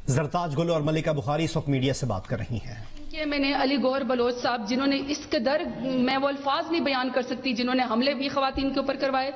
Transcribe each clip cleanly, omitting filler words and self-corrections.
زرتاج گل اور ملکہ بخاری اس وقت میڈیا سے بات کر رہی ہیں کہ میں نے علی گور بلوچ صاحب جنہوں نے اس قدر، میں وہ الفاظ نہیں بیان کر سکتی، جنہوں نے حملے بھی خواتین کے اوپر کروائے،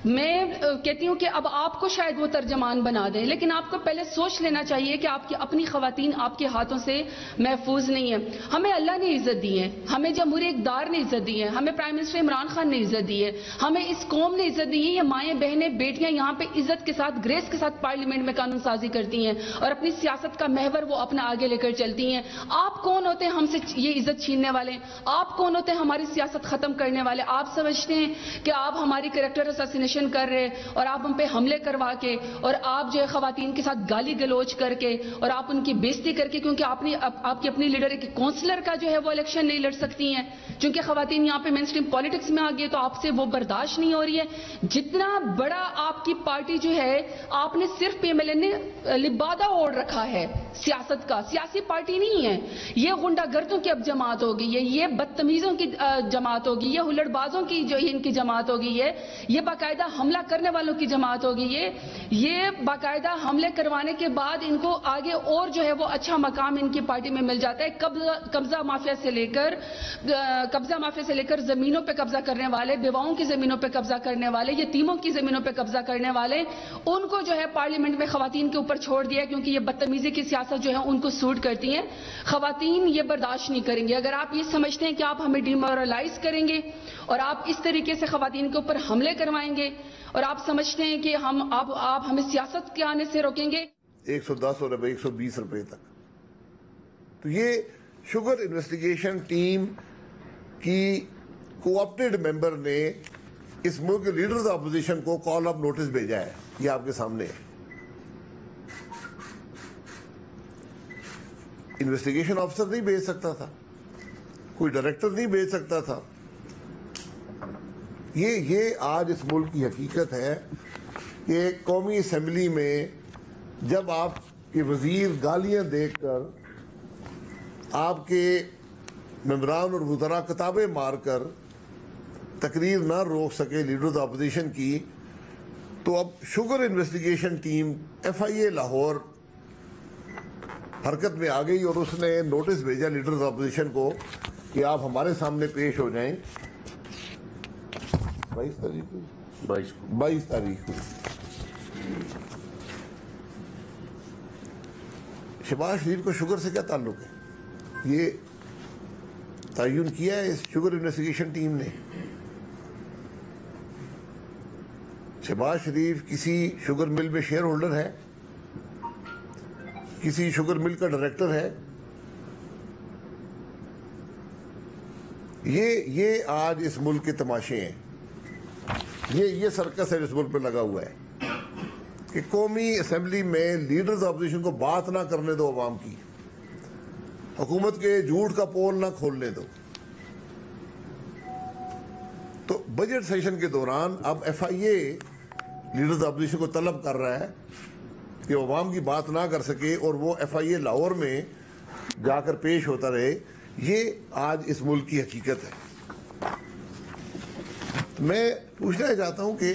میں کہتی ہوں کہ اب آپ کو شاید وہ ترجمان بنا دیں، لیکن آپ کو پہلے سوچ لینا چاہیے کہ آپ کی اپنی خواتین آپ کے ہاتھوں سے محفوظ نہیں ہیں۔ ہمیں اللہ نے عزت دی ہے، ہمیں جمہوری اقدار نے عزت دی ہے، ہمیں پرائم منسٹر عمران خان نے عزت دی ہے، ہمیں اس قوم نے عزت دی ہے۔ یہ مائیں بہنیں بیٹیاں یہاں پہ عزت کے ساتھ، گریس کے ساتھ پارلیمنٹ میں قانون سازی کرتی ہیں اور اپنی سیاست کا محور وہ اپنا آگے لے کر چلتی ہیں۔ آپ کون ہوتے ہیں ہم سے یہ عزت چھیننے والے؟ آپ کون ہوتے ہیں ہماری سیاست ختم کرنے والے؟ آپ سمجھتے ہیں کہ آپ ہماری کریکٹر اساسینیشن کر رہے اور آپ ہم پہ حملے کروا کے اور آپ جو ہے خواتین کے ساتھ گالی گلوچ کر کے اور آپ ان کی بےزتی کر کے، کیونکہ آپ کی اپنی لیڈر ایک کونسلر کا جو ہے وہ الیکشن نہیں لڑ سکتی ہیں، چونکہ خواتین یہاں پہ مین اسٹریم پالیٹکس میں آ گئی تو آپ سے وہ برداشت نہیں ہو رہی ہے۔ جتنا بڑا آپ کی پارٹی جو ہے، آپ نے صرف پی ایم ایل این نے لبادہ اوڑھ رکھا ہے سیاست کا، سیاسی پارٹی نہیں ہے یہ۔ غنڈہ گردوں کی اب جماعت ہو گئی ہے، یہ بدتمیزوں کی جماعت ہوگی، یہ ہلڑ بازوں کی جو ان کی جماعت ہو گئی ہے، یہ باقاعدہ حملہ کرنے والوں کی جماعت ہوگی، یہ باقاعدہ حملے کروانے کے بعد ان کو آگے اور جو ہے وہ اچھا مقام ان کی پارٹی میں مل جاتا ہے۔ قبضہ مافیا سے لے کر زمینوں پہ قبضہ کرنے والے، بیواؤں کی زمینوں پہ قبضہ کرنے والے، یتیموں کی زمینوں پہ قبضہ کرنے والے، ان کو جو ہے پارلیمنٹ میں خواتین کے اوپر چھوڑ دیا، کیونکہ یہ بدتمیزی کی سیاست جو ہے ان کو سوٹ کرتی ہیں۔ خواتین یہ برداشت نہیں کریں گے۔ اگر آپ یہ سمجھتے ہیں کہ آپ ہمیں ڈیمورلائز کریں گے اور آپ اس طریقے سے خواتین کے اوپر حملے کروائیں گے اور آپ سمجھتے ہیں کہ آپ ہمیں سیاست کے آنے سے روکیں گے 110 اور 120 روپے تک، تو یہ شوگر انویسٹیگیشن ٹیم کی کوآپٹیڈ ممبر نے اس ملک کے لیڈرز اپوزیشن کو کال اپ نوٹس بھیجا ہے، یہ آپ کے سامنے ہے۔ انویسٹیگیشن آفیسر نہیں بھیج سکتا تھا، کوئی ڈائریکٹر نہیں بھیج سکتا تھا۔ یہ آج اس ملک کی حقیقت ہے کہ قومی اسمبلی میں جب آپ کے وزیر گالیاں دیکھ کر، آپ کے ممبران اور وزراء کتابیں مار کر تقریر نہ روک سکے لیڈرز اپوزیشن کی، تو اب شوگر انویسٹیگیشن ٹیم ایف آئی اے لاہور حرکت میں آ گئی اور اس نے نوٹس بھیجا لیڈرز اپوزیشن کو کہ آپ ہمارے سامنے پیش ہو جائیں۔ 22 تاریخ کو شہباز شریف کو شوگر سے کیا تعلق ہے؟ یہ تعین کیا ہے اس شوگر انویسٹیگیشن ٹیم نے۔ شہباز شریف کسی شوگر مل میں شیئر ہولڈر ہے، کسی شوگر مل کا ڈائریکٹر ہے؟ یہ آج اس ملک کے تماشے ہیں، یہ سرکس ہے اس ملک پہ لگا ہوا ہے کہ قومی اسمبلی میں لیڈرز اپوزیشن کو بات نہ کرنے دو، عوام کی حکومت کے جھوٹ کا پول نہ کھولنے دو۔ تو بجٹ سیشن کے دوران اب ایف آئی اے لیڈرز اپوزیشن کو طلب کر رہا ہے کہ عوام کی بات نہ کر سکے اور وہ ایف آئی اے لاہور میں جا کر پیش ہوتا رہے۔ یہ آج اس ملک کی حقیقت ہے۔ میں پوچھنا چاہتا ہوں کہ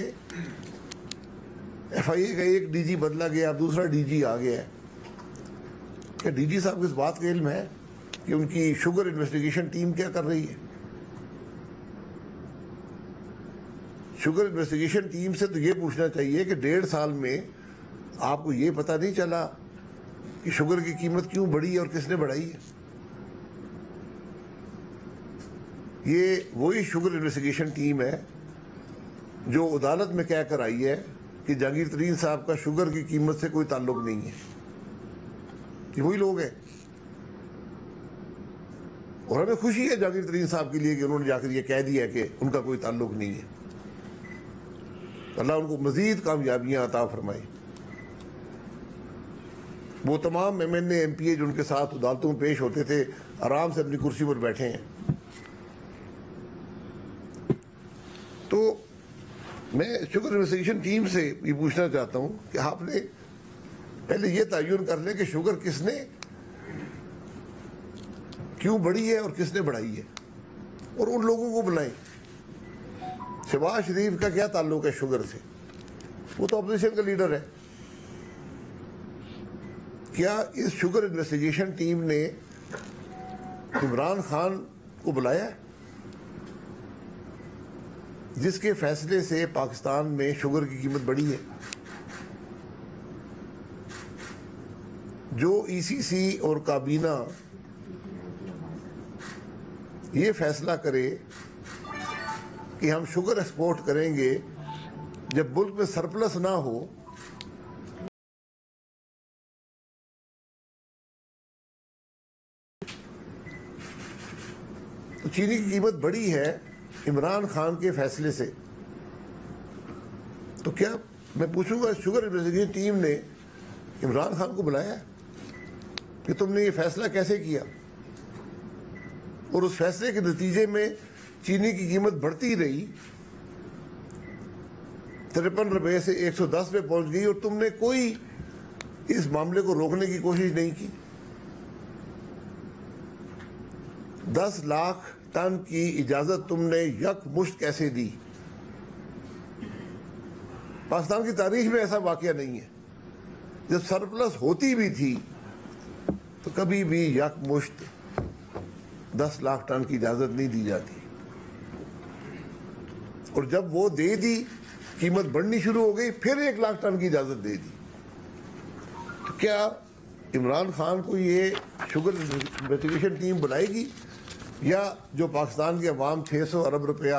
ایف آئی اے کا ایک ڈی جی بدلا گیا، اب دوسرا ڈی جی آ گیا ہے، کیا ڈی جی صاحب کو اس بات کا علم ہے کہ ان کی شوگر انویسٹیگیشن ٹیم کیا کر رہی ہے؟ شوگر انویسٹیگیشن ٹیم سے تو یہ پوچھنا چاہیے کہ 1.5 سال میں آپ کو یہ پتہ نہیں چلا کہ شوگر کی قیمت کیوں بڑھی ہے اور کس نے بڑھائی ہے؟ یہ وہی شوگر انویسٹیگیشن ٹیم ہے جو عدالت میں کہہ کر آئی ہے کہ جہانگیر ترین صاحب کا شوگر کی قیمت سے کوئی تعلق نہیں ہے۔ یہ وہی لوگ ہیں، اور ہمیں خوشی ہے جہانگیر ترین صاحب کے لیے کہ انہوں نے جا کر یہ کہہ دیا کہ ان کا کوئی تعلق نہیں ہے۔ اللہ ان کو مزید کامیابیاں عطا فرمائے۔ وہ تمام M N A M P A جو ان کے ساتھ عدالتوں میں پیش ہوتے تھے آرام سے اپنی کرسی پر بیٹھے ہیں۔ تو میں شوگر انویسٹیگیشن ٹیم سے یہ پوچھنا چاہتا ہوں کہ آپ نے پہلے یہ تعین کر لیں کہ شوگر کس نے کیوں بڑھی ہے اور کس نے بڑھائی ہے، اور ان لوگوں کو بلائیں۔ شہباز شریف کا کیا تعلق ہے شوگر سے؟ وہ تو اپوزیشن کا لیڈر ہے۔ کیا اس شوگر انویسٹیگیشن ٹیم نے عمران خان کو بلایا ہے؟ جس کے فیصلے سے پاکستان میں شوگر کی قیمت بڑھی ہے. جو ای سی سی اور کابینہ یہ فیصلہ کرے کہ ہم شوگر ایکسپورٹ کریں گے جب ملک میں سرپلس نہ ہو، تو چینی کی قیمت بڑھی ہے عمران خان کے فیصلے سے. تو کیا میں پوچھوں گا شوگر انویسٹیگیشن ٹیم نے عمران خان کو بلایا ہے کہ تم نے یہ فیصلہ کیسے کیا؟ اور اس فیصلے کے نتیجے میں چینی کی قیمت بڑھتی رہی، 53 روپے سے 110 پہ پہنچ گئی، اور تم نے کوئی اس معاملے کو روکنے کی کوشش نہیں کی. 10 لاکھ ٹن کی اجازت تم نے یک مشت کیسے دی؟ پاکستان کی تاریخ میں ایسا واقعہ نہیں ہے. جب سرپلس ہوتی بھی تھی تو کبھی بھی یک مشت 10 لاکھ ٹن کی اجازت نہیں دی جاتی، اور جب وہ دے دی قیمت بڑھنی شروع ہو گئی، پھر 1 لاکھ ٹن کی اجازت دے دی. تو کیا عمران خان کو یہ شوگر انویسٹیگیشن ٹیم بلائے گی، یا جو پاکستان کے عوام 600 ارب روپیہ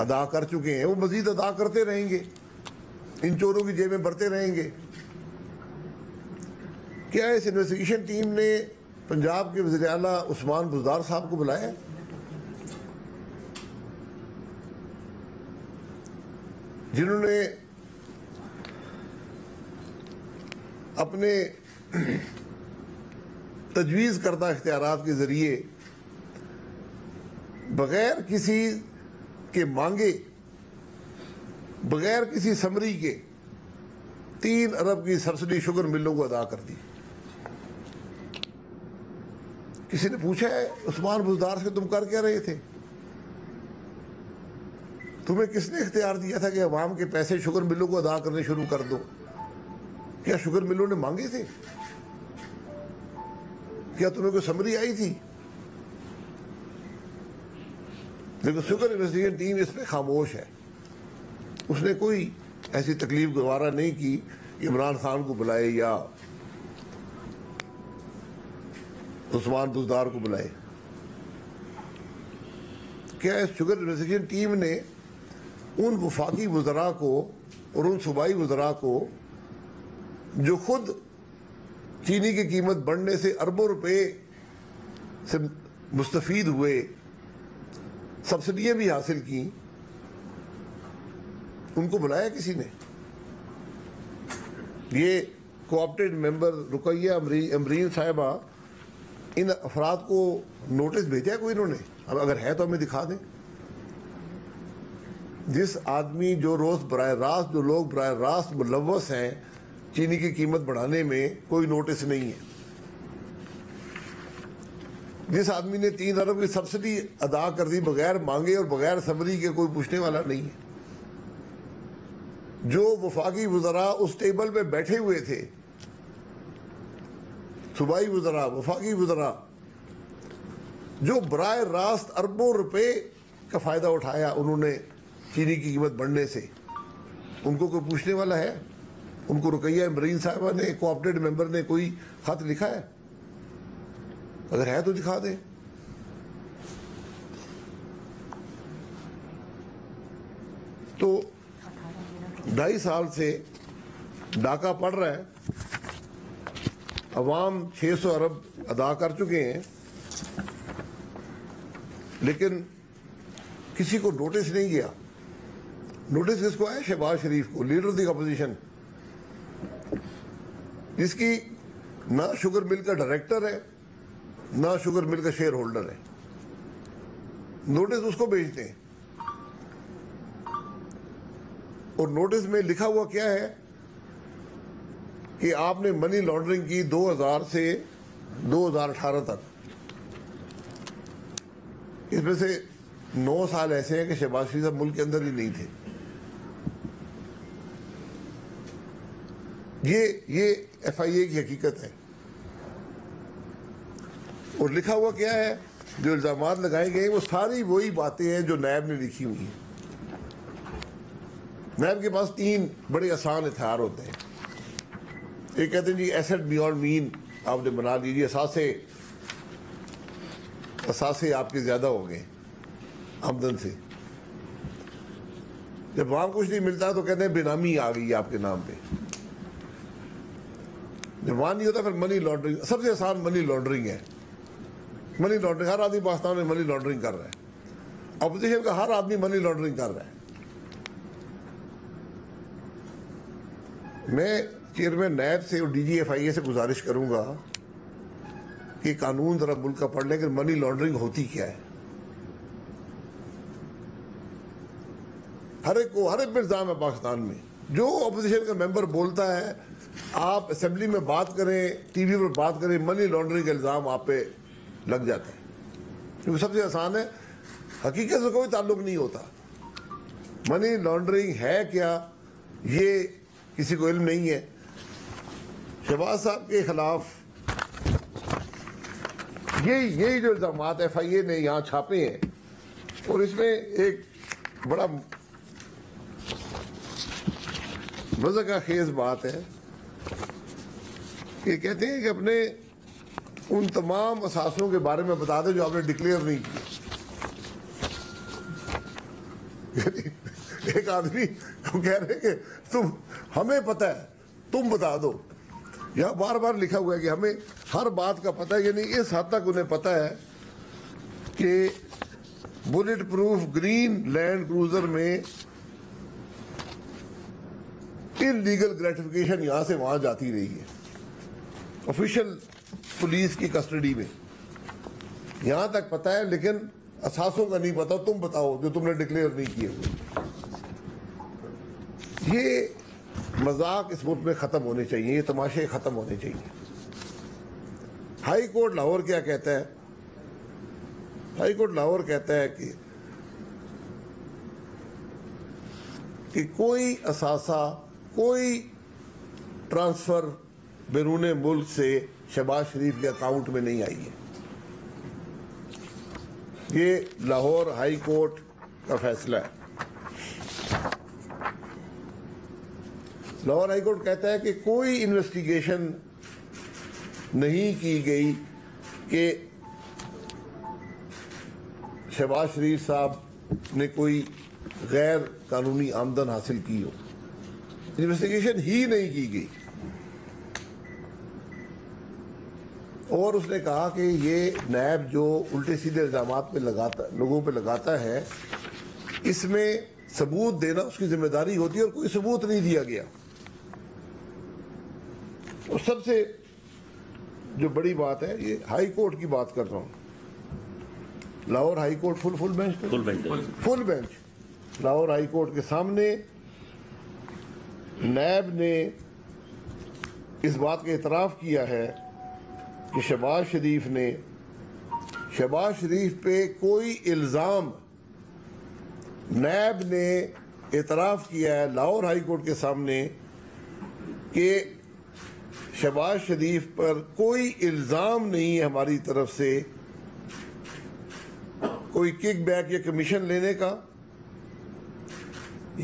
ادا کر چکے ہیں وہ مزید ادا کرتے رہیں گے، ان چوروں کی جیبیں بھرتے رہیں گے؟ کیا اس انویسٹیگیشن ٹیم نے پنجاب کے وزیر اعلیٰ عثمان بزدار صاحب کو بلایا ہے؟ جنہوں نے اپنے تجویز کردہ اختیارات کے ذریعے بغیر کسی کے مانگے، بغیر کسی سمری کے 3 ارب کی سبسڈی شوگر ملوں کو ادا کر دی. کسی نے پوچھا ہے عثمان بزدار سے تم کر کیا رہے تھے؟ تمہیں کس نے اختیار دیا تھا کہ عوام کے پیسے شوگر ملوں کو ادا کرنے شروع کر دو؟ کیا شوگر ملوں نے مانگے تھے؟ کیا تمہیں کوئی سمری آئی تھی؟ لیکن شوگر انویسٹیگیشن ٹیم اس پہ خاموش ہے. اس نے کوئی ایسی تکلیف گوارا نہیں کی کہ عمران خان کو بلائے یا عثمان بزدار کو بلائے. کیا اس شوگر انویسٹیگیشن ٹیم نے ان وفاقی وزراء کو اور ان صوبائی وزراء کو جو خود چینی کی قیمت بڑھنے سے اربوں روپے سے مستفید ہوئے، سبسڈیاں بھی حاصل کی، ان کو بلایا کسی نے؟ یہ کوآپٹیڈ ممبر رقیہ امرین صاحبہ، ان افراد کو نوٹس بھیجا ہے کوئی انہوں نے؟ اب اگر ہے تو ہمیں دکھا دیں. جس آدمی جو لوگ براہ راست ملوث ہیں چینی کی قیمت بڑھانے میں، کوئی نوٹس نہیں ہے. جس آدمی نے 3 ارب کی سبسڈی ادا کر دی بغیر مانگے اور بغیر سمری کے، کوئی پوچھنے والا نہیں ہے. جو وفاقی وزراء اس ٹیبل پہ بیٹھے ہوئے تھے، صوبائی وزراء، وفاقی وزراء، جو براہ راست اربوں روپے کا فائدہ اٹھایا انہوں نے چینی کی قیمت بڑھنے سے، ان کو کوئی پوچھنے والا ہے؟ ان کو رقیہ امرین صاحبہ نے، کوآپٹیڈ ممبر نے کوئی خط لکھا ہے؟ اگر ہے تو دکھا دیں. تو 2.5 سال سے ڈاکہ پڑ رہا ہے، عوام 600 ارب ادا کر چکے ہیں، لیکن کسی کو نوٹس نہیں گیا. نوٹس کس کو ہے؟ شہباز شریف کو، لیڈر دی اپوزیشن، جس کی نہ شوگر مل کا ڈائریکٹر ہے نہ شوگر مل کا شیئر ہولڈر ہے. نوٹس اس کو بھیجتے ہیں، اور نوٹس میں لکھا ہوا کیا ہے کہ آپ نے منی لانڈرنگ کی 2000 سے 2018 تک. اس میں سے 9 سال ایسے ہیں کہ شہباز شریف صاحب ملک کے اندر ہی نہیں تھے. یہ FIA کی حقیقت ہے. اور لکھا ہوا کیا ہے؟ جو الزامات لگائے گئے وہ ساری وہی باتیں ہیں جو نیب نے لکھی ہوئی ہیں. نیب کے پاس 3 بڑے آسان ہتھیار ہوتے ہیں. ایک کہتے ہیں جی ایسٹ بیونڈ مین آپ نے بنا لیجیے، اثاثے آپ کے زیادہ ہو گئے آمدن سے. جب وہاں کچھ نہیں ملتا تو کہتے ہیں بے نامی آ گئی آپ کے نام پہ. جب وہاں نہیں ہوتا پھر منی لانڈرنگ. سب سے آسان منی لانڈرنگ ہے. منی لانڈرنگ ہر آدمی پاکستان میں منی لانڈرنگ کر رہا ہے. اپوزیشن کا ہر آدمی منی لانڈرنگ کر رہا ہے. میں چیئرمین نیب سے اور DG FIA سے گزارش کروں گا کہ قانون ذرا ملک کا پڑھ لیں کہ منی لانڈرنگ ہوتی کیا ہے. ہر ایک پہ الزام ہے پاکستان میں. جو اپوزیشن کا ممبر بولتا ہے آپ اسمبلی میں بات کریں، ٹی وی پر بات کریں، منی لانڈرنگ کا الزام آپ پہ لگ جاتا ہے. کیونکہ سب سے آسان ہے، حقیقت سے کوئی تعلق نہیں ہوتا. منی لانڈرنگ ہے کیا یہ کسی کو علم نہیں ہے. شہباز صاحب کے خلاف یہی جو الزامات FIA نے یہاں چھاپے ہیں، اور اس میں ایک بڑا مذاق خیز بات ہے کہ کہتے ہیں کہ اپنے ان تمام اثاثوں کے بارے میں بتا دیں جو آپ نے ڈکلیئر نہیں کیے. ایک آدمی کہہ رہے کہ ہمیں پتہ ہے تم بتا دو. یہاں بار بار لکھا ہوا ہے کہ ہمیں ہر بات کا پتہ ہے. یعنی اس حد تک انہیں پتہ ہے کہ bulletproof green Land Cruiser میں انلیگل گریٹیفیکیشن یہاں سے وہاں جاتی رہی ہے آفیشل پولیس کی کسٹڈی میں. یہاں تک پتہ ہے لیکن اثاثوں کا نہیں پتا. تم بتاؤ جو تم نے ڈکلیئر نہیں کیے ہوئے. یہ مذاق اس ملک میں ختم ہونے چاہیے. یہ تماشے ختم ہونے چاہیے. ہائی کورٹ لاہور کیا کہتا ہے؟ ہائی کورٹ لاہور کہتا ہے کہ کوئی اثاثہ، کوئی ٹرانسفر بیرون ملک سے شہباز شریف کے اکاؤنٹ میں نہیں آئی ہے. یہ لاہور ہائی کورٹ کا فیصلہ ہے. لاہور ہائی کورٹ کہتا ہے کہ کوئی انویسٹیگیشن نہیں کی گئی کہ شہباز شریف صاحب نے کوئی غیر قانونی آمدن حاصل کی ہو. انویسٹیگیشن ہی نہیں کی گئی. اور اس نے کہا کہ یہ نیب جو الٹے سیدھے الزامات پہ لوگوں پہ لگاتا ہے، اس میں ثبوت دینا اس کی ذمہ داری ہوتی ہے، اور کوئی ثبوت نہیں دیا گیا. اور سب سے جو بڑی بات ہے، یہ ہائی کورٹ کی بات کر رہا ہوں. Lahore high court full bench Lahore high court کے سامنے نیب نے اس بات کا اعتراف کیا ہے کہ شہباز شریف پہ کوئی الزام، نیب نے اعتراف کیا ہے لاہور ہائی کورٹ کے سامنے کہ شہباز شریف پر کوئی الزام نہیں ہے ہماری طرف سے کوئی کک بیک یا کمیشن لینے کا،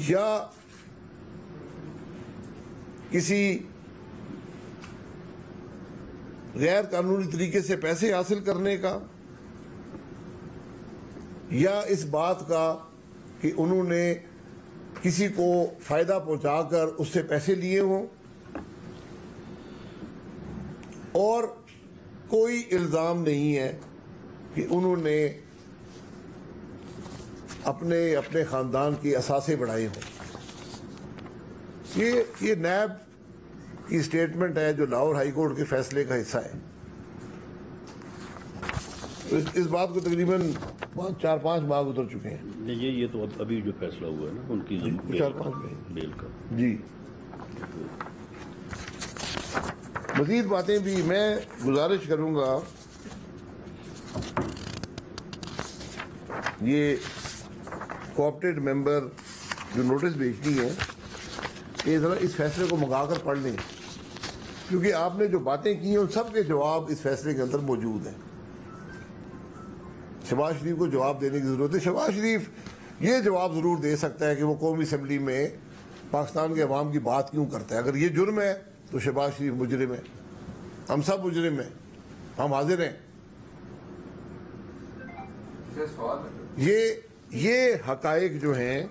یا کسی غیر قانونی طریقے سے پیسے حاصل کرنے کا، یا اس بات کا کہ انہوں نے کسی کو فائدہ پہنچا کر اس سے پیسے لیے ہوں. اور کوئی الزام نہیں ہے کہ انہوں نے اپنے خاندان کے اثاثے بڑھائے ہوں. یہ نیب کی سٹیٹمنٹ ہے جو لاہور ہائی کورٹ کے فیصلے کا حصہ ہے. اس بات کو تقریباً 4-5 ماہ گزر چکے ہیں. یہ تو ابھی جو فیصلہ ہوا ہے نا ان کی 4-5 بیل کا. جی مزید باتیں بھی میں گزارش کروں گا. یہ کوآپٹیڈ ممبر جو نوٹس بھیجنی ہے، یہ ذرا اس فیصلے کو منگا کر پڑھ لیں. کیونکہ آپ نے جو باتیں کی ہیں ان سب کے جواب اس فیصلے کے اندر موجود ہیں. شہباز شریف کو جواب دینے کی ضرورت ہے. شہباز شریف یہ جواب ضرور دے سکتا ہے کہ وہ قومی اسمبلی میں پاکستان کے عوام کی بات کیوں کرتا ہے. اگر یہ جرم ہے تو شہباز شریف مجرم ہے. ہم سب مجرم ہیں, ہم حاضر ہیں. یہ حقائق جو ہیں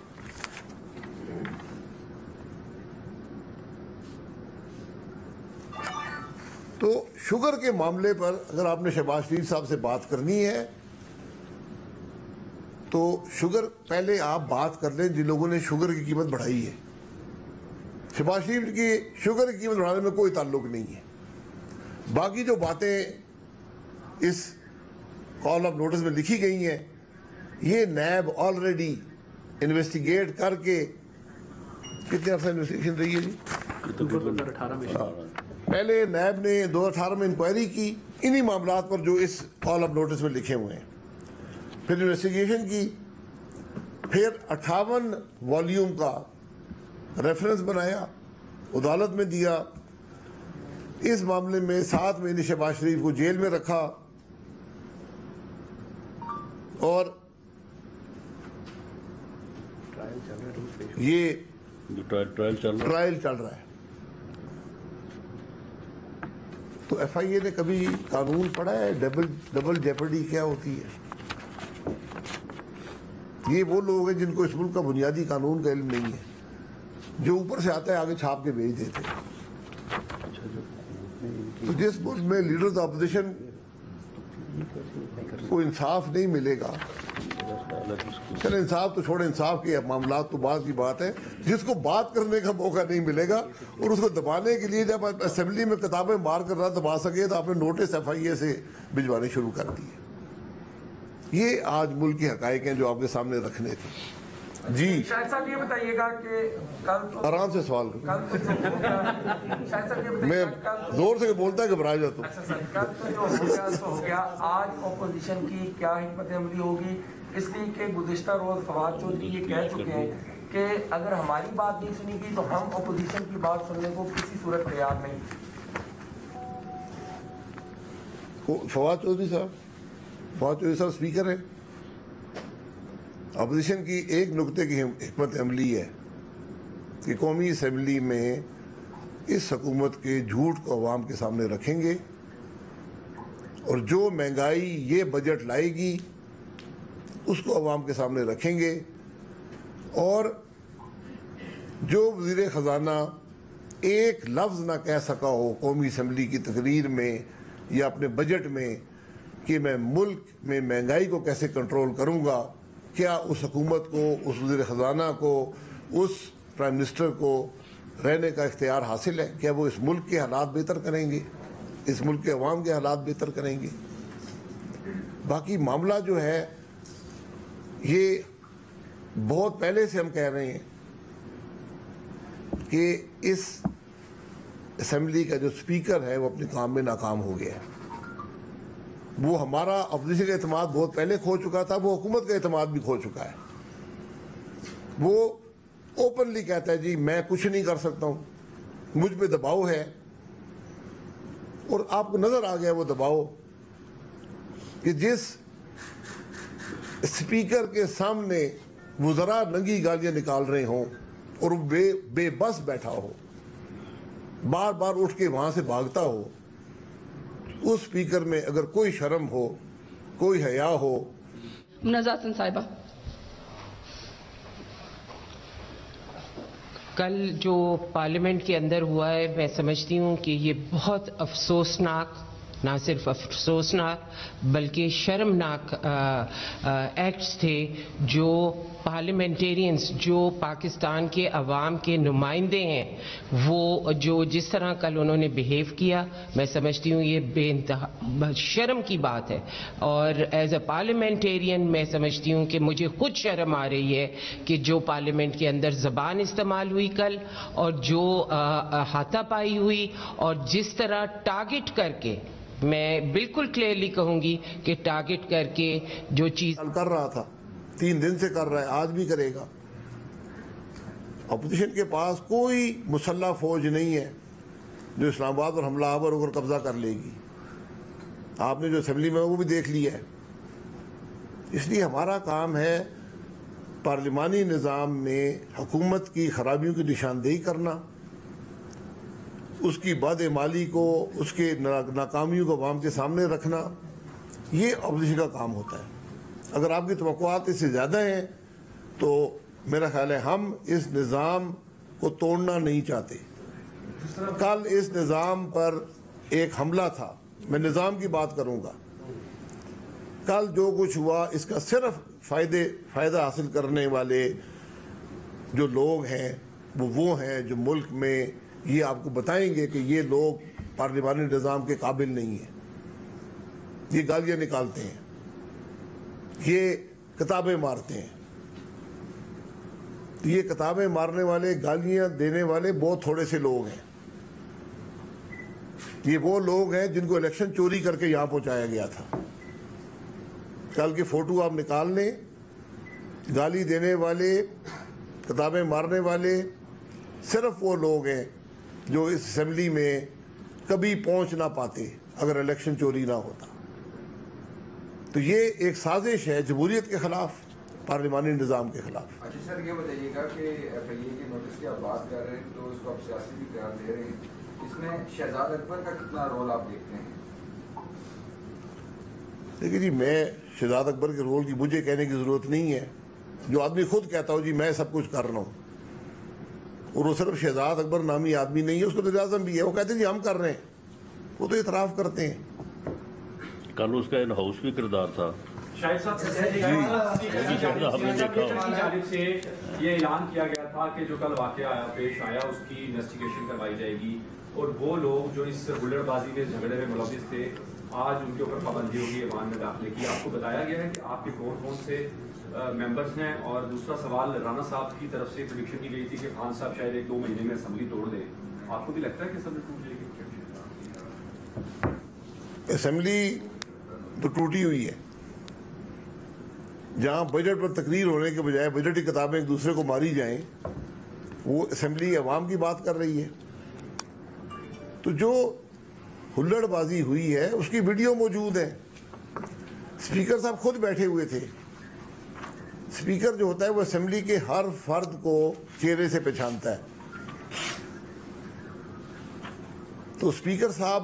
تو شوگر کے معاملے پر اگر آپ نے شہباز شریف صاحب سے بات کرنی ہے تو شوگر پہلے آپ بات کر لیں جن لوگوں نے شوگر کی قیمت بڑھائی ہے. شہباز شریف کی شوگر کی قیمت بڑھانے میں کوئی تعلق نہیں ہے. باقی جو باتیں اس کال آف نوٹس میں لکھی گئی ہیں یہ نیب آلریڈی انویسٹیگیٹ کر کے, کتنے عرصہ انویسٹیگیشن رہی ہے جی؟ 2018 میں پہلے نیب نے 2018 میں انکوائری کی انہی معاملات پر جو اس کال آف نوٹس میں لکھے ہوئے ہیں. پھر انویسٹیگیشن کی, پھر 58 والیوم کا ریفرنس بنایا, عدالت میں دیا. اس معاملے میں 7 مہینے شہباز شریف کو جیل میں رکھا اور یہ ٹرائل چل رہا ہے. تو ایف آئی اے نے کبھی قانون پڑھا ہے ڈبل جیپرڈی کیا ہوتی ہے؟ یہ وہ لوگ ہیں جن کو اس ملک کا بنیادی قانون کا علم نہیں ہے, جو اوپر سے آتا ہے آگے چھاپ کے بھیج دیتے ہیں. تو جس ملک میں لیڈرز اپوزیشن کو انصاف نہیں ملے گا, چلے انصاف تو چھوڑے, انصاف کے معاملات تو بعد کی بات ہے, جس کو بات کرنے کا موقع نہیں ملے گا اور اس کو دبانے کے لیے جب اسمبلی میں کتابیں مار کر نہ دبا سکے تو آپ نے نوٹس ایف آئی اے سے بھجوانے شروع کر دیے. یہ آج ملک کے حقائق ہیں جو آپ کے سامنے رکھنے تھے. جی شاہد صاحب یہ بتائیے گا کہ کل آرام سے سوال میں زور سے بولتا ہے گھبرا جاتا ہوں. اچھا سر, کل تو جو ہو گیا سو ہو گیا. آج اپوزیشن کی کیا حکمت عملی ہوگی؟ اس لیے کہ گزشتہ روز فواد چودھری یہ کہہ چکے ہیں کہ اگر ہماری بات نہیں سنی گئی تو ہم اپوزیشن کی بات سننے کو کسی صورت تیار نہیں. فواد چودھری صاحب اسپیکر ہیں. اپوزیشن کی ایک نقطے کی حکمت عملی ہے کہ قومی اسمبلی میں اس حکومت کے جھوٹ کو عوام کے سامنے رکھیں گے اور جو مہنگائی یہ بجٹ لائے گی اس کو عوام کے سامنے رکھیں گے, اور جو وزیر خزانہ ایک لفظ نہ کہہ سکا ہو قومی اسمبلی کی تقریر میں یا اپنے بجٹ میں کہ میں ملک میں مہنگائی کو کیسے کنٹرول کروں گا, کیا اس حکومت کو, اس وزیر خزانہ کو, اس پرائم منسٹر کو رہنے کا اختیار حاصل ہے؟ کیا وہ اس ملک کے حالات بہتر کریں گے, اس ملک کے عوام کے حالات بہتر کریں گے؟ باقی معاملہ جو ہے یہ بہت پہلے سے ہم کہہ رہے ہیں کہ اس اسمبلی کا جو اسپیکر ہے وہ اپنے کام میں ناکام ہو گیا ہے. وہ ہمارا اپوزیشن کا اعتماد بہت پہلے کھو چکا تھا, وہ حکومت کا اعتماد بھی کھو چکا ہے. وہ اوپنلی کہتا ہے جی میں کچھ نہیں کر سکتا ہوں, مجھ پہ دباؤ ہے, اور آپ کو نظر آ گیا وہ دباؤ کہ جس اسپیکر کے سامنے وزراء ننگی گالیاں نکال رہے ہوں اور وہ بے بس بیٹھا ہو, بار بار اٹھ کے وہاں سے بھاگتا ہو, اس اسپیکر میں اگر کوئی شرم ہو, کوئی حیا ہو. منازع حسن صاحبہ, کل جو پارلیمنٹ کے اندر ہوا ہے میں سمجھتی ہوں کہ یہ بہت افسوسناک, نہ صرف افسوسناک بلکہ شرمناک ایکٹس تھے جو پارلیمنٹیرینز, جو پاکستان کے عوام کے نمائندے ہیں, وہ جو جس طرح کل انہوں نے بیہیو کیا, میں سمجھتی ہوں یہ بے انتہا شرم کی بات ہے. اور ایز اے پارلیمنٹیرین میں سمجھتی ہوں کہ مجھے خود شرم آ رہی ہے کہ جو پارلیمنٹ کے اندر زبان استعمال ہوئی کل, اور جو ہاتھا پائی ہوئی, اور جس طرح ٹارگٹ کر کے, میں بالکل کلیئرلی کہوں گی کہ ٹارگٹ کر کے جو چیز کر رہا تھا 3 دن سے کر رہا ہے, آج بھی کرے گا. اپوزیشن کے پاس کوئی مسلح فوج نہیں ہے جو اسلام آباد پر حملہ آور ہو کر قبضہ کر لے گی. آپ نے جو اسمبلی میں وہ بھی دیکھ لیا ہے. اس لیے ہمارا کام ہے پارلیمانی نظام میں حکومت کی خرابیوں کی نشاندہی کرنا، اس کی بدعمالی کو، اس کے ناکامیوں کو عوام کے سامنے رکھنا. یہ اپوزیشن کا کام ہوتا ہے. اگر آپ کی توقعات اس سے زیادہ ہیں تو میرا خیال ہے ہم اس نظام کو توڑنا نہیں چاہتے. کل اس نظام پر ایک حملہ تھا، میں نظام کی بات کروں گا. کل جو کچھ ہوا اس کا صرف فائدہ حاصل کرنے والے جو لوگ ہیں وہ ہیں جو ملک میں یہ آپ کو بتائیں گے کہ یہ لوگ پارلیمانی نظام کے قابل نہیں ہیں. یہ گالیاں نکالتے ہیں، یہ کتابیں مارتے ہیں. یہ کتابیں مارنے والے، گالیاں دینے والے بہت تھوڑے سے لوگ ہیں. یہ وہ لوگ ہیں جن کو الیکشن چوری کر کے یہاں پہنچایا گیا تھا. کل کی فوٹو آپ نکال لیں، گالی دینے والے، کتابیں مارنے والے صرف وہ لوگ ہیں جو اس اسمبلی میں کبھی پہنچ نہ پاتے اگر الیکشن چوری نہ ہوتا. تو یہ ایک سازش ہے جمہوریت کے خلاف، پارلیمانی نظام کے خلاف. اچھا سر، یہ بتائیے گا کہ ایف آئی اے کے نوٹس کی آپ بات کر رہے ہیں تو اس کو آپ سیاسی بھی قرار دے رہے ہیں، اس میں شہزاد اکبر کا کتنا رول آپ دیکھتے ہیں؟ دیکھیے جی، میں شہزاد اکبر کے رول کی مجھے کہنے کی ضرورت نہیں ہے. جو آدمی خود کہتا ہو جی میں سب کچھ کر رہا ہوں، اور وہ صرف شہزاد اکبر نامی آدمی نہیں ہے، اس کو وزیر اعظم بھی ہے. وہ کہتے ہیں جی ہم کر رہے ہیں، وہ تو اعتراف کرتے ہیں. کل اس کا ان ہاؤس بھی کردار تھا. شاہد صاحب کی جانب سے یہ اعلان کیا گیا تھا کہ جو کل واقعہ پیش آیا اس کی انویسٹیگیشن کروائی جائے گی، اور وہ لوگ جو اس ہلڑ بازی میں جھگڑے میں ملوث تھے آج ان کے اوپر پابندی ہوگی ایوان میں داخلے کی. آپ کو بتایا گیا ہے کہ آپ کے کون کون سے ممبرز ہیں؟ اور دوسرا سوال، رانا صاحب کی طرف سے پریڈکشن کی گئی تھی کہ خان صاحب شاید 1-2 مہینے میں اسمبلی توڑ دیں. آپ کو بھی لگتا ہے کہ اسمبلی ٹوٹ جائے گی؟ اسمبلی تو ٹوٹی ہوئی ہے. جہاں بجٹ پر تقریر ہونے کے بجائے بجٹ کی کتابیں ایک دوسرے کو ماری جائیں، وہ اسمبلی عوام کی بات کر رہی ہے. تو جو ہلڑ بازی ہوئی ہے اس کی ویڈیو موجود ہے. اسپیکر صاحب خود بیٹھے ہوئے تھے. اسپیکر جو ہوتا ہے وہ اسمبلی کے ہر فرد کو چہرے سے پہچانتا ہے. تو اسپیکر صاحب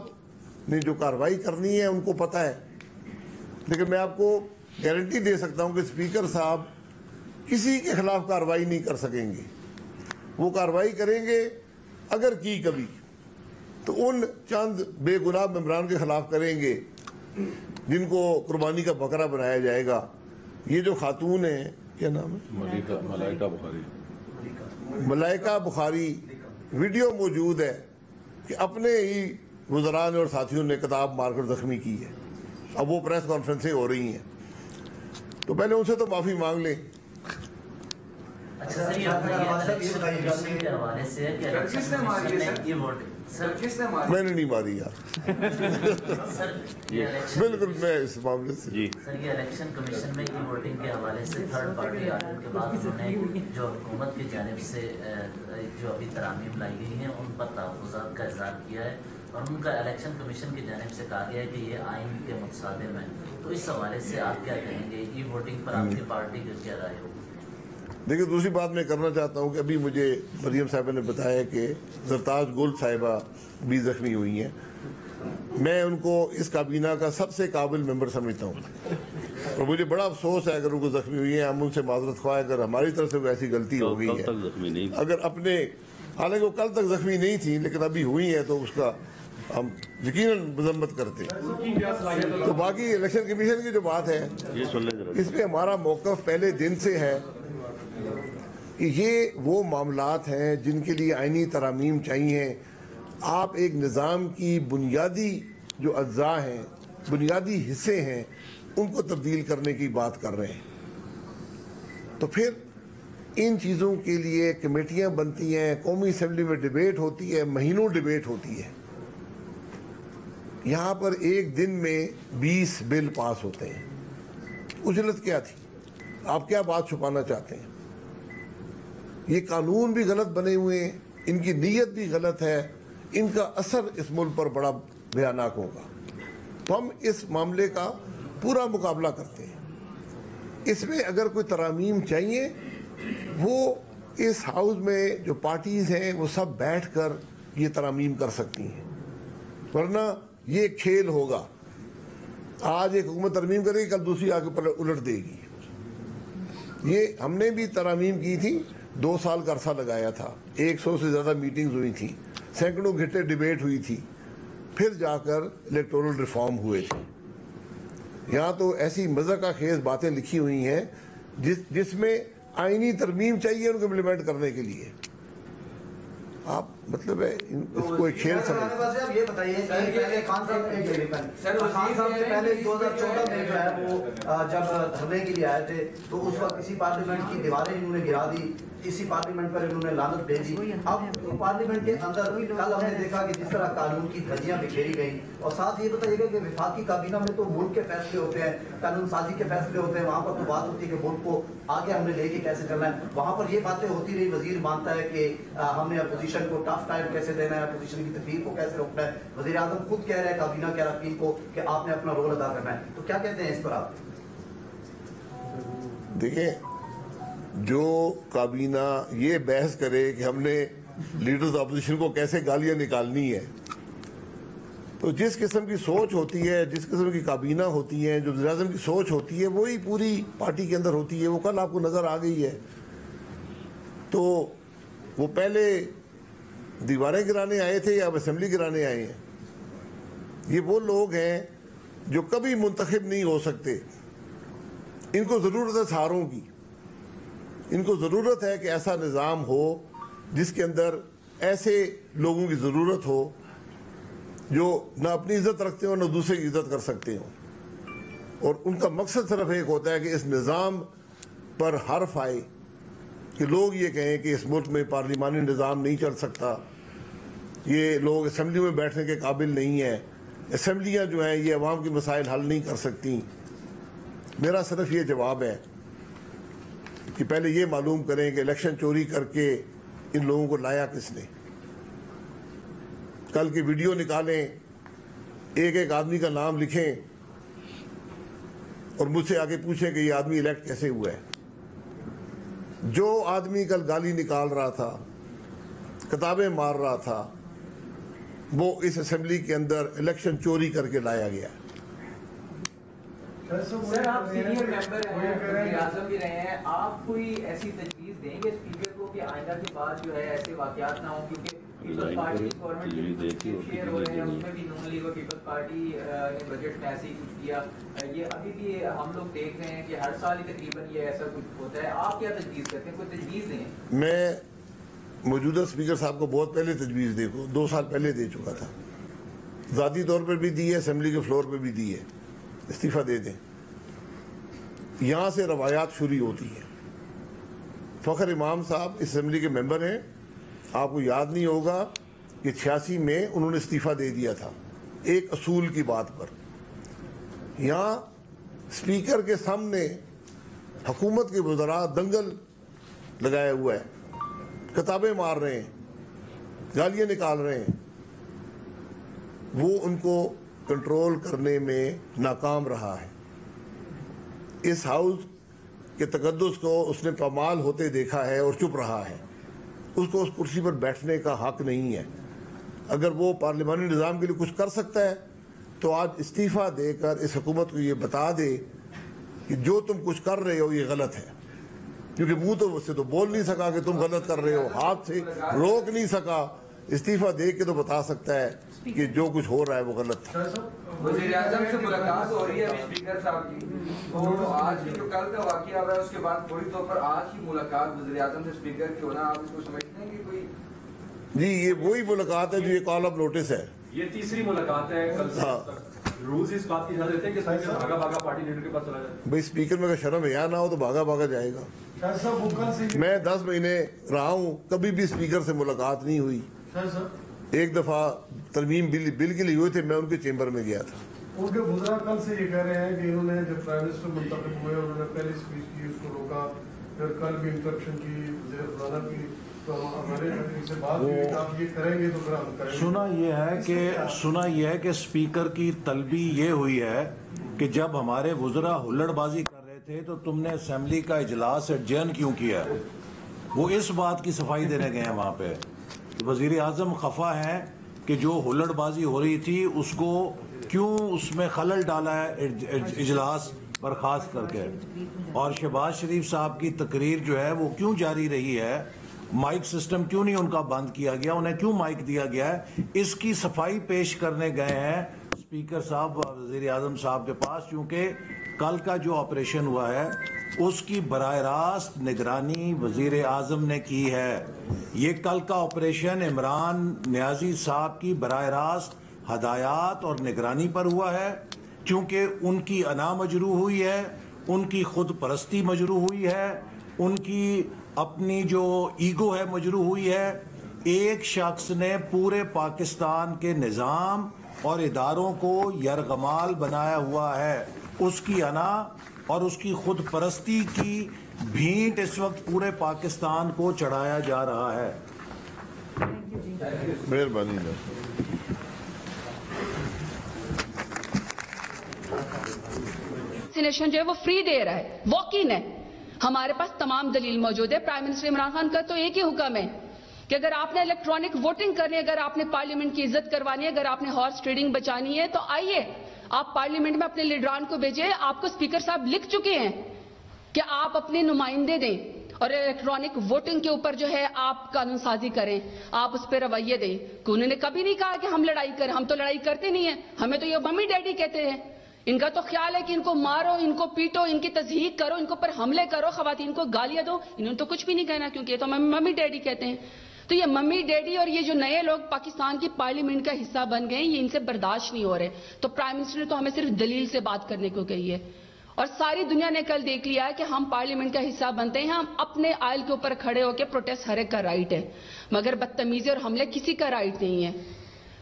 نے جو کارروائی کرنی ہے ان کو پتہ ہے. لیکن میں آپ کو گارنٹی دے سکتا ہوں کہ اسپیکر صاحب کسی کے خلاف کارروائی نہیں کر سکیں گے. وہ کارروائی کریں گے اگر کی کبھی تو ان چند بے گناہ ممبران کے خلاف کریں گے جن کو قربانی کا بکرا بنایا جائے گا. یہ جو خاتون ہیں، کیا نام ہے؟ ملائکہ بخاری. ویڈیو موجود ہے کہ اپنے ہی وزراء اور ساتھیوں نے کتاب مار کر زخمی کی ہے. اب وہ پریس کانفرنسیں ہو رہی ہیں تو پہلے ان سے تو معافی مانگ لیں. میں نے نہیں ماری یار. بالکل میں اس معاملے سے سر یہ الیکشن کمیشن میں ای ووٹنگ کے حوالے سے تھرڈ پارٹی آڈٹ کے بعد انہوں نے جو حکومت کی جانب سے جو ابھی ترامیم لائی گئی ہیں ان پر تحفظات کا اظہار کیا ہے، اور ان کا الیکشن کمیشن کی جانب سے کہا گیا ہے کہ یہ آئین کے متصادم ہے. تو اس حوالے سے آپ کیا کہیں گے؟ ای ووٹنگ پر آپ کی پارٹی کی کیا رائے ہوگی؟ دیکھیے، دوسری بات میں کرنا چاہتا ہوں کہ ابھی مجھے مریم صاحبہ نے بتایا کہ زرتاج گل صاحبہ بھی زخمی ہوئی ہیں. میں ان کو اس کابینہ کا سب سے قابل ممبر سمجھتا ہوں، اور مجھے بڑا افسوس ہے اگر ان کو زخمی ہوئی ہیں. ہم ان سے معذرت خواہ اگر ہماری طرف سے کوئی ایسی غلطی ہو گئی ہے. اگر اپنے، حالانکہ وہ کل تک زخمی نہیں تھی لیکن ابھی ہوئی ہیں تو اس کا ہم یقیناً مذمت کرتے ہیں. تو باقی الیکشن کمیشن کی جو بات ہے اس پہ ہمارا موقف پہلے دن سے ہے کہ یہ وہ معاملات ہیں جن کے لیے آئینی ترامیم چاہیے. آپ ایک نظام کی بنیادی جو اجزاء ہیں، بنیادی حصے ہیں، ان کو تبدیل کرنے کی بات کر رہے ہیں. تو پھر ان چیزوں کے لیے کمیٹیاں بنتی ہیں، قومی اسمبلی میں ڈیبیٹ ہوتی ہے، مہینوں ڈیبیٹ ہوتی ہے. یہاں پر ایک دن میں 20 بل پاس ہوتے ہیں. اجلت کیا تھی؟ آپ کیا بات چھپانا چاہتے ہیں؟ یہ قانون بھی غلط بنے ہوئے ہیں، ان کی نیت بھی غلط ہے، ان کا اثر اس ملک پر بڑا بھیانک ہوگا. تو ہم اس معاملے کا پورا مقابلہ کرتے ہیں. اس میں اگر کوئی ترامیم چاہیے وہ اس ہاؤس میں جو پارٹیز ہیں وہ سب بیٹھ کر یہ ترامیم کر سکتی ہیں، ورنہ یہ کھیل ہوگا. آج ایک حکومت ترمیم کرے گی، کل دوسری آگے پر الٹ دے گی. یہ ہم نے بھی ترامیم کی تھی، 2 سال کا عرصہ لگایا تھا، 100 سے زیادہ میٹنگز ہوئی تھیں، سینکڑوں گھنٹے ڈیبیٹ ہوئی تھی، پھر جا کر الیکٹورل ریفارم ہوئے تھے. یہاں تو ایسی مذاق خیز باتیں لکھی ہوئی ہیں جس میں آئینی ترمیم چاہیے ان کو امپلیمنٹ کرنے کے لیے. آپ مطلب ہے اس کو ایک کھیل سمجھیں. یہ بتائیے کہ پہلے خان صاحب نے پہلے 2014 میں جو ہے وہ جب دھرنے کے لیے آئے تھے تو اس وقت کسی پارلیمنٹ کی دیواریں انہوں نے گرا دی، اسی پارلیمنٹ پر انہوں نے لعنت بھیج دی. اب پارلیمنٹ کے اندر کل ہم نے دیکھا کہ جس طرح قانون کی دھجیاں بکھیری گئیں. اور ساتھ یہ بتائیے گا کہ وفاقی کابینہ میں تو ملک کے فیصلے ہوتے ہیں، قانون سازی کے فیصلے ہوتے ہیں، وہاں پر تو بات ہوتی ہے کہ ملک کو آگے ہم نے لے کے کیسے چلنا ہے. وہاں پر یہ باتیں ہوتی رہی، وزیر مانتا ہے کہ ہم نے اپوزیشن کو ٹف ٹائم کیسے دینا ہے، اپوزیشن کی تکلیف کو کیسے روکنا ہے. وزیر اعظم خود کہہ رہے ہیں کابینہ کے اراکین کو کہ آپ نے اپنا رول ادا کرنا ہے. تو کیا کہتے ہیں اس پر آپ؟ دیکھیں، جو کابینہ یہ بحث کرے کہ ہم نے لیڈرز اپوزیشن کو کیسے گالیاں نکالنی ہے، تو جس قسم کی سوچ ہوتی ہے، جس قسم کی کابینہ ہوتی ہیں، جو وزیر اعظم کی سوچ ہوتی ہے وہی پوری پارٹی کے اندر ہوتی ہے. وہ کل آپ کو نظر آ گئی ہے. تو وہ پہلے دیواریں گرانے آئے تھے یا اب اسمبلی گرانے آئے ہیں؟ یہ وہ لوگ ہیں جو کبھی منتخب نہیں ہو سکتے. ان کو ضرورت ہے سہاروں کی. ان کو ضرورت ہے کہ ایسا نظام ہو جس کے اندر ایسے لوگوں کی ضرورت ہو جو نہ اپنی عزت رکھتے ہوں نہ دوسرے کی عزت کر سکتے ہوں. اور ان کا مقصد صرف ایک ہوتا ہے کہ اس نظام پر حرف آئے، کہ لوگ یہ کہیں کہ اس ملک میں پارلیمانی نظام نہیں چل سکتا، یہ لوگ اسمبلی میں بیٹھنے کے قابل نہیں ہیں، اسمبلیاں جو ہیں یہ عوام کے مسائل حل نہیں کر سکتی. میرا صرف یہ جواب ہے کہ پہلے یہ معلوم کریں کہ الیکشن چوری کر کے ان لوگوں کو لایا کس نے. کل کی ویڈیو نکالیں، ایک ایک آدمی کا نام لکھیں اور مجھ سے آگے پوچھیں کہ یہ آدمی الیکٹ کیسے ہوا ہے. جو آدمی کل گالی نکال رہا تھا، کتابیں مار رہا تھا، وہ اس اسمبلی کے اندر الیکشن چوری کر کے لایا گیا. سر آپ سینئر ممبر ہیں، وزیر اعظم بھی رہے ہیں، آپ کوئی ایسی تجویز دیں گے اسپیکر کو کہ آئندہ کے بعد جو ہے ایسے واقعات نہ ہوں؟ کیونکہ پیپلز پارٹی گورنمنٹ شیئر ہو رہے ہیں، اس میں بھی نون لیگ اور پیپلز پارٹی نے بجٹ میں ایسے ہی کچھ کیا. یہ ابھی بھی ہم لوگ دیکھ رہے ہیں کہ ہر سال ہی تقریباً یہ ایسا کچھ ہوتا ہے. آپ کیا تجویز کرتے ہیں؟ کوئی تجویز دیں. میں موجودہ اسپیکر صاحب کو بہت پہلے تجویز 2 سال پہلے دے چکا تھا. ذاتی طور پر بھی دی ہے، اسمبلی کے فلور پہ بھی دی ہے، استعفیٰ دے دیں. یہاں سے روایات شروع ہوتی ہیں. فخر امام صاحب اس اسمبلی کے ممبر ہیں. آپ کو یاد نہیں ہوگا کہ 86 میں انہوں نے استعفیٰ دے دیا تھا ایک اصول کی بات پر. یہاں اسپیکر کے سامنے حکومت کے وزراء دنگل لگائے ہوا ہے، کتابیں مار رہے ہیں، گالیاں نکال رہے ہیں. وہ ان کو کنٹرول کرنے میں ناکام رہا ہے. اس ہاؤس کے تقدس کو اس نے پامال ہوتے دیکھا ہے اور چپ رہا ہے. اس کو اس کرسی پر بیٹھنے کا حق نہیں ہے. اگر وہ پارلیمانی نظام کے لیے کچھ کر سکتا ہے تو آج استعفیٰ دے کر اس حکومت کو یہ بتا دے کہ جو تم کچھ کر رہے ہو یہ غلط ہے. کیونکہ منہ تو سے تو بول نہیں سکا کہ تم غلط کر رہے ہو، ہاتھ سے روک نہیں سکا. استعفیٰ دے کے تو بتا سکتا ہے کہ جو کچھ ہو رہا ہے وہ غلط تھا. وزیر اعظم سے ملاقات ہو رہی ہے ابھی اسپیکر صاحب کی، تو آج کی جو کل کا واقعہ ہوا ہے اس کے بعد فوری طور پر آج کی ملاقات وزیر اعظم سے اسپیکر کی ہونا، آپ اس کو سمجھتے ہیں کہ کوئی؟ جی یہ وہی ملاقات ہے جو یہ کال آف نوٹس ہے. یہ تیسری ملاقات ہے. رولز اس بات کی اجازت دیتے ہیں کہ اسپیکر بھاگا بھاگا پارٹی لیڈر کے پاس چلا جائے. بھائی اسپیکر میں اگر شرم حیا نہ ہو تو بھاگا بھاگا جائے گا. میں 10 مہینے رہا ہوں، کبھی بھی اسپیکر سے ملاقات نہیں ہوئی. ایک دفعہ ترمیم بل کے لیے ہوئے تھے، میں ان کے چیمبر میں گیا تھا. ان کے وزراء کل سے یہ کہہ رہے ہیں کہ انہوں نے جب پرائم منسٹر منتخب ہوئے انہوں نے پہلی اسپیچ کی اس کو روکا، پھر کل بھی انٹرپشن کی، وزیر خزانہ کی تو ہمارے ان سے بات ہوئی کہ آپ یہ کریں گے تو پھر ہم کریں گے. سنا یہ ہے کہ اسپیکر کی طلبی یہ ہوئی ہے کہ جب ہمارے وزراء ہلڑ بازی کر رہے تھے تو تم نے اسمبلی کا اجلاس ایڈجرن کیوں کیا؟ وہ اس بات کی صفائی دینے گئے ہیں وہاں پہ. وزیر اعظم خفا ہیں کہ جو ہلڑ بازی ہو رہی تھی اس کو کیوں اس میں خلل ڈالا ہے اجلاس برخاست کر کے, اور شہباز شریف صاحب کی تقریر جو ہے وہ کیوں جاری رہی ہے, مائک سسٹم کیوں نہیں ان کا بند کیا گیا, انہیں کیوں مائک دیا گیا ہے, اس کی صفائی پیش کرنے گئے ہیں اسپیکر صاحب وزیر اعظم صاحب کے پاس. چونکہ کل کا جو آپریشن ہوا ہے اس کی براہ راست نگرانی وزیر اعظم نے کی ہے. یہ کل کا آپریشن عمران نیازی صاحب کی براہ راست ہدایات اور نگرانی پر ہوا ہے. چونکہ ان کی انا مجروح ہوئی ہے, ان کی خود پرستی مجروح ہوئی ہے, ان کی اپنی جو ایگو ہے مجروح ہوئی ہے. ایک شخص نے پورے پاکستان کے نظام اور اداروں کو یرغمال بنایا ہوا ہے. اس کی انا اور اس کی خود پرستی کی بھینٹ اس وقت پورے پاکستان کو چڑھایا جا رہا ہے. مہربانی. ویکسینیشن جو ہے وہ فری دے رہا ہے, واک ان ہے. ہمارے پاس تمام دلیل موجود ہے. پرائم منسٹر عمران خان کا تو ایک ہی حکم ہے کہ اگر آپ نے الیکٹرانک ووٹنگ کرنی ہے, اگر آپ نے پارلیمنٹ کی عزت کروانی ہے, اگر آپ نے ہارس ٹریڈنگ بچانی ہے تو آئیے آپ پارلیمنٹ میں اپنے لیڈران کو بھیجیں. آپ کو اسپیکر صاحب لکھ چکے ہیں کہ آپ اپنے نمائندے دیں اور الیکٹرانک ووٹنگ کے اوپر جو ہے آپ قانون سازی کریں, آپ اس پہ رویے دیں. کہ انہوں نے کبھی نہیں کہا کہ ہم لڑائی کریں, ہم تو لڑائی کرتے نہیں ہیں, ہمیں تو یہ ممی ڈیڈی کہتے ہیں. ان کا تو خیال ہے کہ ان کو مارو, ان کو پیٹو, ان کی تضحیق کرو, ان کو پر حملے کرو, خواتین کو گالیاں دو. انہوں نے تو کچھ بھی نہیں کہنا کیونکہ یہ تو ممی ڈیڈی کہتے ہیں. تو یہ ممی ڈیڈی اور یہ جو نئے لوگ پاکستان کی پارلیمنٹ کا حصہ بن گئے ہیں, یہ ان سے برداشت نہیں ہو رہے. تو پرائم منسٹر نے تو ہمیں صرف دلیل سے بات کرنے کو کہی ہے, اور ساری دنیا نے کل دیکھ لیا ہے کہ ہم پارلیمنٹ کا حصہ بنتے ہیں, ہم اپنے آئل کے اوپر کھڑے ہو کے پروٹیسٹ ہر ایک کا رائٹ ہے, مگر بدتمیزی اور حملے کسی کا رائٹ نہیں ہے.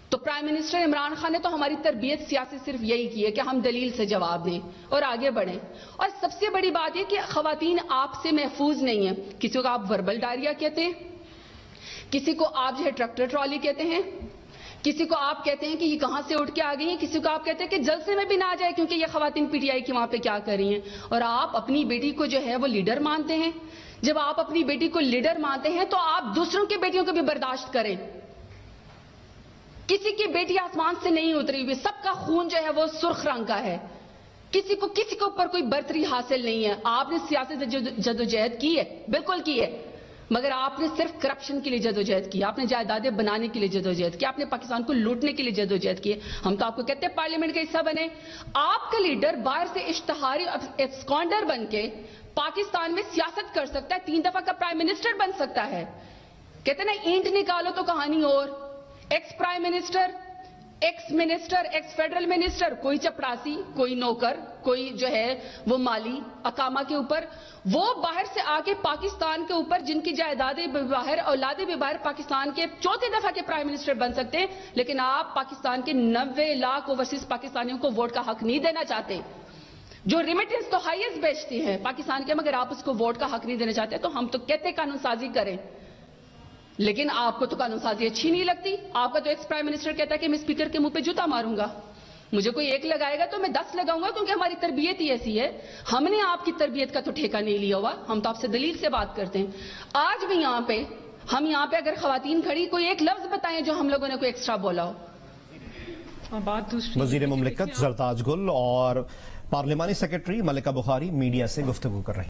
تو پرائم منسٹر عمران خان نے تو ہماری تربیت سیاسی صرف یہی کی ہے کہ ہم دلیل سے جواب دیں اور آگے بڑھیں. اور سب سے بڑی بات یہ کہ خواتین آپ سے محفوظ نہیں ہیں. کسی کو آپ وربل ڈائریا کہتے ہیں, کسی کو آپ جو ہے ٹریکٹر ٹرالی کہتے ہیں, کسی کو آپ کہتے ہیں کہ یہ کہاں سے اٹھ کے آ گئی ہیں, کسی کو آپ کہتے ہیں کہ جلسے میں بھی نہ آ جائے کیونکہ یہ خواتین پی ٹی آئی کی وہاں پہ کیا کر رہی ہیں. اور آپ اپنی بیٹی کو جو ہے وہ لیڈر مانتے ہیں. جب آپ اپنی بیٹی کو لیڈر مانتے ہیں تو آپ دوسروں کی بیٹیوں کو بھی برداشت کریں. کسی کی بیٹی آسمان سے نہیں اتری ہوئی, سب کا خون جو ہے وہ سرخ رنگ کا ہے. کسی کو اوپر کوئی برتری حاصل نہیں ہے. آپ نے سیاسی جدوجہد کی ہے, بالکل کی ہے, مگر آپ نے صرف کرپشن کے لیے جدوجہد کی, آپ نے جائیدادیں بنانے کے لیے جدوجہد کی, آپ نے پاکستان کو لوٹنے کے لیے جدوجہد کی. ہم تو آپ کو کہتے ہیں پارلیمنٹ کا حصہ بنے. آپ کا لیڈر باہر سے اشتہاری اسکانڈر بن کے پاکستان میں سیاست کر سکتا ہے, 3 دفعہ کا پرائم منسٹر بن سکتا ہے. کہتے ہیں نا اینٹ نکالو تو کہانی اور. Ex prime minister, x minister, x federal minister, کوئی چپڑاسی, کوئی نوکر, کوئی جو ہے وہ مالی اقامہ کے اوپر, وہ باہر سے آ کے پاکستان کے اوپر جن کی جائیدادیں بھی باہر, اولادیں بھی باہر, پاکستان کے 4تھی دفعہ کے پرائم منسٹر بن سکتے ہیں. لیکن آپ پاکستان کے 90 لاکھ اوورسیز پاکستانیوں کو ووٹ کا حق نہیں دینا چاہتے, جو ریمیٹنس تو ہائیسٹ بیچتی ہے پاکستان کے, مگر آپ اس کو ووٹ کا حق نہیں دینا چاہتے. تو ہم تو کہتے قانون سازی کریں, لیکن آپ کو تو قانون سازی اچھی نہیں لگتی. آپ کا تو ایکس پرائم منسٹر کہتا ہے کہ میں اسپیکر کے منہ پہ جوتا ماروں گا. مجھے کوئی ایک لگائے گا تو میں 10 لگاؤں گا, کیونکہ ہماری تربیت ہی ایسی ہے. ہم نے آپ کی تربیت کا تو ٹھیکہ نہیں لیا ہوا, ہم تو آپ سے دلیل سے بات کرتے ہیں. آج بھی ہم یہاں پہ اگر خواتین کھڑی, کوئی ایک لفظ بتائیں جو ہم لوگوں نے کوئی ایکسٹرا بولا ہو. وزیر مملکت زرتاج گل اور پارلیمانی سیکرٹری ملکہ بخاری میڈیا سے گفتگو کر رہے ہیں.